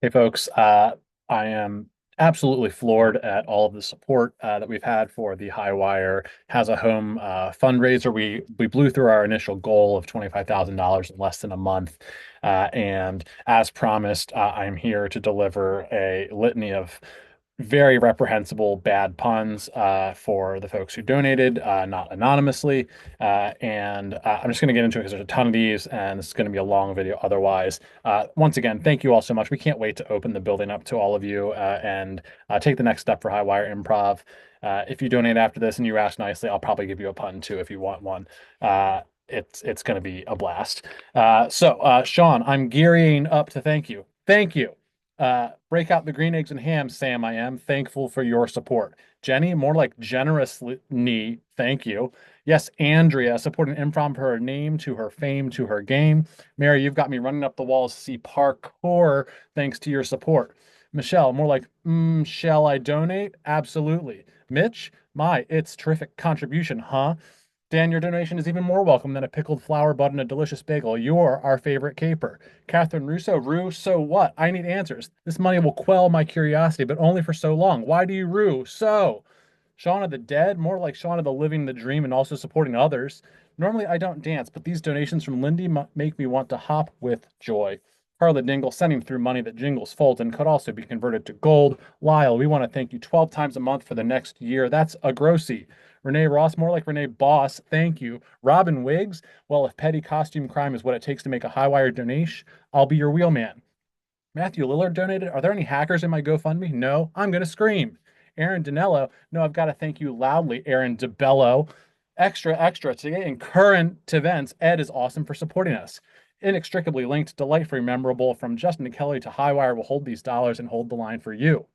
Hey folks, I am absolutely floored at all of the support that we've had for the Highwire Has a Home fundraiser. We blew through our initial goal of $25,000 in less than a month, and as promised, I am here to deliver a litany of very reprehensible bad puns for the folks who donated, not anonymously. And I'm just going to get into it because there's a ton of these, and this is going to be a long video otherwise. Once again, thank you all so much. We can't wait to open the building up to all of you and take the next step for Highwire Improv. If you donate after this and you ask nicely, I'll probably give you a pun too if you want one. It's going to be a blast. Sean, I'm gearing up to thank you. Thank you. Break out the green eggs and ham, Sam. I am thankful for your support. Jenny, more like generously, thank you. Yes, Andrea, supporting improv for her name, to her fame, to her game. Mary, you've got me running up the walls to see parkour thanks to your support. Michelle, more like, shall I donate? Absolutely. Mitch, it's terrific contribution, huh? Dan, your donation is even more welcome than a pickled flower bud and a delicious bagel. You're our favorite caper. Catherine Russo, Rue, so what? I need answers. This money will quell my curiosity, but only for so long. Why do you rue? So, Shaun of the Dead, more like Shaun of the Living the Dream and also supporting others. Normally I don't dance, but these donations from Lindy make me want to hop with joy. Carla Dingle sending through money that jingles, folds, and could also be converted to gold. Lyle, we want to thank you 12 times a month for the next year. That's a grossy. Renee Ross, more like Renee Boss, thank you. Robin Wiggs, well, if petty costume crime is what it takes to make a high wire donation, I'll be your wheelman. Matthew Lillard donated. Are there any hackers in my GoFundMe? No. I'm going to scream. Aaron Danello. No, I've got to thank you loudly, Aaron DeBello. Extra, extra. Today in current events, Ed is awesome for supporting us. Inextricably linked, delightfully memorable, from Justin to Kelly to Highwire will hold these dollars and hold the line for you.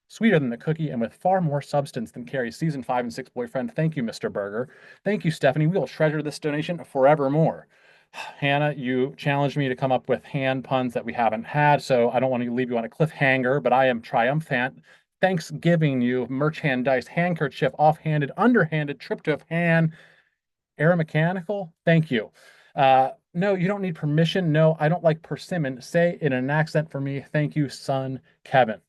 Sweeter than the cookie and with far more substance than Carrie's season 5 and 6 boyfriend. Thank you, Mr. Berger. Thank you, Stephanie. We will treasure this donation forevermore. Hannah, you challenged me to come up with hand puns that we haven't had, so I don't want to leave you on a cliffhanger, but I am triumphant. Thanksgiving you, merchandise, handkerchief, offhanded, underhanded, tryptophan, aeromechanical. Thank you. No, you don't need permission. No, I don't like persimmon. Say it in an accent for me. Thank you, son, Kevin.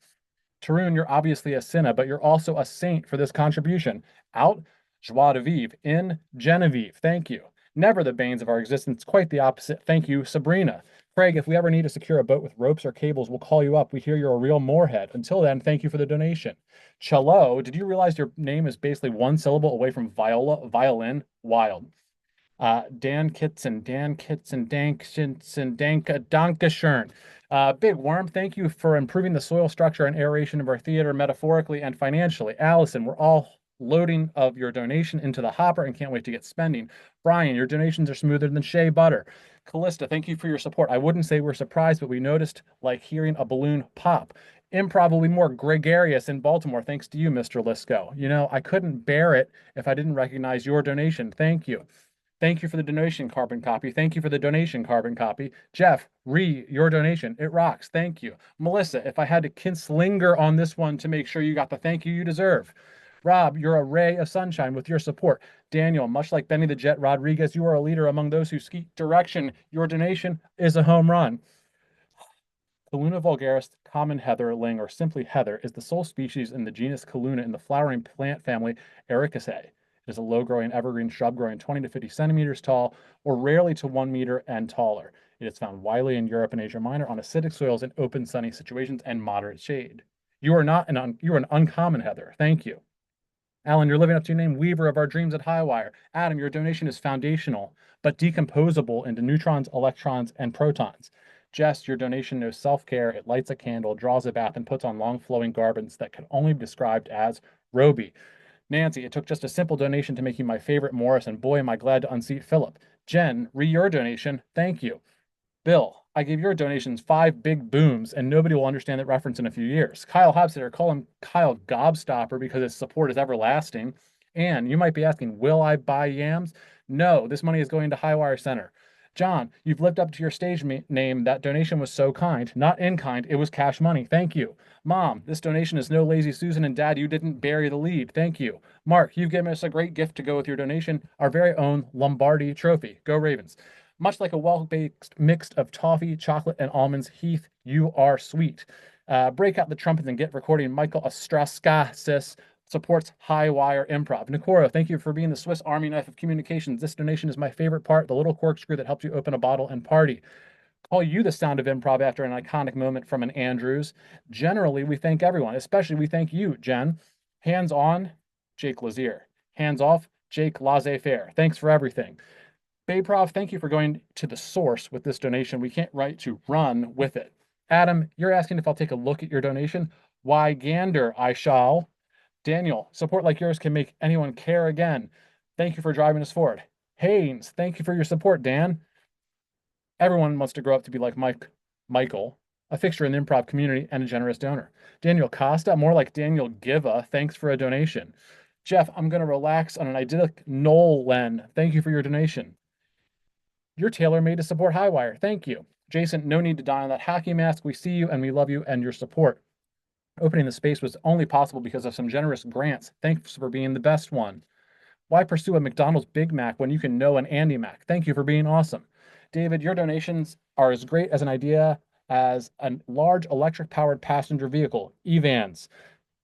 Tarun, you're obviously a sinner, but you're also a saint for this contribution. Out, joie de vivre. In, Genevieve. Thank you. Never the banes of our existence, quite the opposite. Thank you, Sabrina. Craig, if we ever need to secure a boat with ropes or cables, we'll call you up. We hear you're a real moorhead. Until then, thank you for the donation. Chalo, did you realize your name is basically one syllable away from viola, violin? Wild. Dan Kitson, Danka, Dankeschön. Big Worm, thank you for improving the soil structure and aeration of our theater metaphorically and financially. Allison, we're all loading of your donation into the hopper and can't wait to get spending. Brian, your donations are smoother than shea butter. Callista, thank you for your support. I wouldn't say we're surprised, but we noticed like hearing a balloon pop. Improbably more gregarious in Baltimore, thanks to you, Mr. Lisco. You know, I couldn't bear it if I didn't recognize your donation. Thank you. Thank you for the donation, Carbon Copy. Thank you for the donation, Carbon Copy. Jeff, your donation. It rocks. Thank you. Melissa, if I had to kinslinger on this one to make sure you got the thank you deserve. Rob, you're a ray of sunshine with your support. Daniel, much like Benny the Jet Rodriguez, you are a leader among those who seek direction. Your donation is a home run. Calluna vulgaris, common heatherling, or simply heather, is the sole species in the genus Calluna in the flowering plant family Ericaceae. It is a low-growing evergreen shrub growing 20 to 50 centimeters tall, or rarely to 1 meter and taller. It is found widely in Europe and Asia Minor on acidic soils in open, sunny situations and moderate shade. You are an uncommon heather. Thank you. Alan, you're living up to your name, weaver of our dreams at Highwire. Adam, your donation is foundational, but decomposable into neutrons, electrons, and protons. Jess, your donation knows self-care. It lights a candle, draws a bath, and puts on long flowing garments that can only be described as roby. Nancy, it took just a simple donation to make you my favorite Morris, and boy, am I glad to unseat Philip. Jen, your donation. Thank you. Bill, I gave your donations 5 big booms, and nobody will understand that reference in a few years. Kyle Hobsitter, call him Kyle Gobstopper because his support is everlasting. And you might be asking, will I buy yams? No, this money is going to Highwire Center. John, you've lived up to your stage name. That donation was so kind. Not in kind, it was cash money. Thank you. Mom, this donation is no lazy Susan, and Dad, you didn't bury the lead. Thank you. Mark, you've given us a great gift to go with your donation, our very own Lombardi trophy. Go Ravens. Much like a well-baked mix of toffee, chocolate, and almonds, Heath, you are sweet. Break out the trumpets and get recording. Michael Astraskasis supports High Wire Improv. Nikoro, thank you for being the Swiss Army knife of communications. This donation is my favorite part, the little corkscrew that helps you open a bottle and party. Call you the sound of improv after an iconic moment from an Andrews. Generally, we thank everyone, especially we thank you, Jen. Hands on, Jake Lazier. Hands off, Jake Laissez-faire. Thanks for everything. Bayprov, thank you for going to the source with this donation. We can't write to run with it. Adam, you're asking if I'll take a look at your donation. Why gander, I shall. Daniel, support like yours can make anyone care again. Thank you for driving us forward. Haynes, thank you for your support, Dan. Everyone wants to grow up to be like Michael, a fixture in the improv community and a generous donor. Daniel Costa, more like Daniel Giva, thanks for a donation. Jeff, I'm going to relax on an idyllic Nolan. Thank you for your donation. You're tailor-made to support Highwire. Thank you. Jason, no need to die on that hockey mask. We see you and we love you and your support. Opening the space was only possible because of some generous grants. Thanks for being the best one. Why pursue a McDonald's Big Mac when you can know an Andy Mac? Thank you for being awesome. David, your donations are as great as an idea as a large electric-powered passenger vehicle, EVans.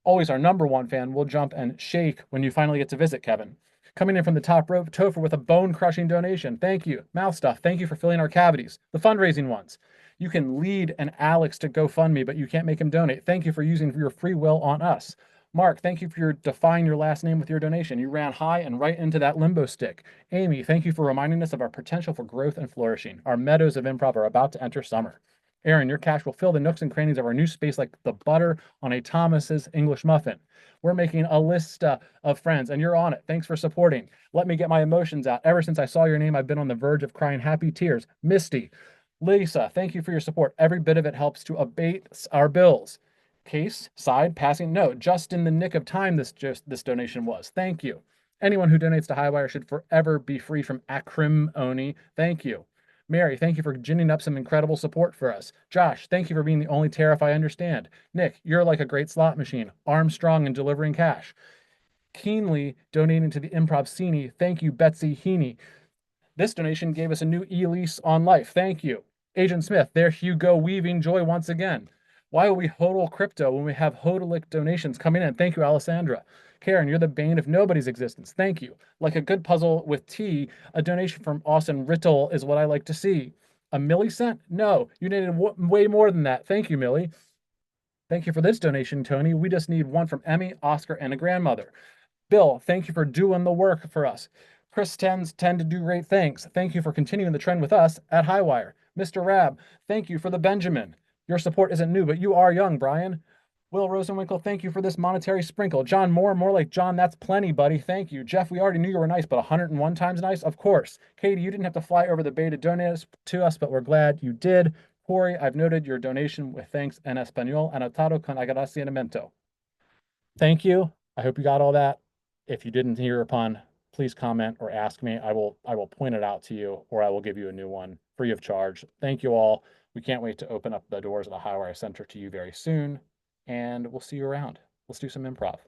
Always our number one fan. We'll jump and shake when you finally get to visit, Kevin. Coming in from the top row, Topher with a bone-crushing donation. Thank you. Mouth Stuff, thank you for filling our cavities. The fundraising ones. You can lead an Alex to GoFundMe, but you can't make him donate. Thank you for using your free will on us. Mark, thank you for your defying your last name with your donation. You ran high and right into that limbo stick. Amy, thank you for reminding us of our potential for growth and flourishing. Our meadows of improv are about to enter summer. Aaron, your cash will fill the nooks and crannies of our new space like the butter on a Thomas's English muffin. We're making a list of friends, and you're on it. Thanks for supporting. Let me get my emotions out. Ever since I saw your name, I've been on the verge of crying happy tears. Misty, Lisa, thank you for your support. Every bit of it helps to abate our bills. Case, side, passing, no, just in the nick of time this donation was. Thank you. Anyone who donates to Highwire should forever be free from acrimony. Thank you. Mary, thank you for ginning up some incredible support for us. Josh, thank you for being the only tariff I understand. Nick, you're like a great slot machine, Armstrong in delivering cash. Keenly donating to the Improv Scene. Thank you, Betsy Heaney. This donation gave us a new e-lease on life. Thank you. Agent Smith, there you go, weaving joy once again. Why will we hodl crypto when we have hodlic donations coming in? Thank you, Alessandra. Karen, you're the bane of nobody's existence. Thank you. Like a good puzzle with tea, a donation from Austin Rittle is what I like to see. A millicent? No, you needed way more than that. Thank you, Millie. Thank you for this donation, Tony. We just need one from Emmy, Oscar, and a grandmother. Bill, thank you for doing the work for us. Chris tend to do great things. Thank you for continuing the trend with us at Highwire. Mr. Rab, thank you for the Benjamin. Your support isn't new, but you are young, Brian. Will Rosenwinkle, thank you for this monetary sprinkle. John Moore, more like John, that's plenty, buddy. Thank you. Jeff, we already knew you were nice, but 101 times nice? Of course. Katie, you didn't have to fly over the bay to donate to us, but we're glad you did. Corey, I've noted your donation with thanks en español, anotado con agradecimiento. Thank you. I hope you got all that. If you didn't hear upon, please comment or ask me. I will point it out to you, or I will give you a new one free of charge. Thank you all. We can't wait to open up the doors of the Highwire Center to you very soon, and we'll see you around. Let's do some improv.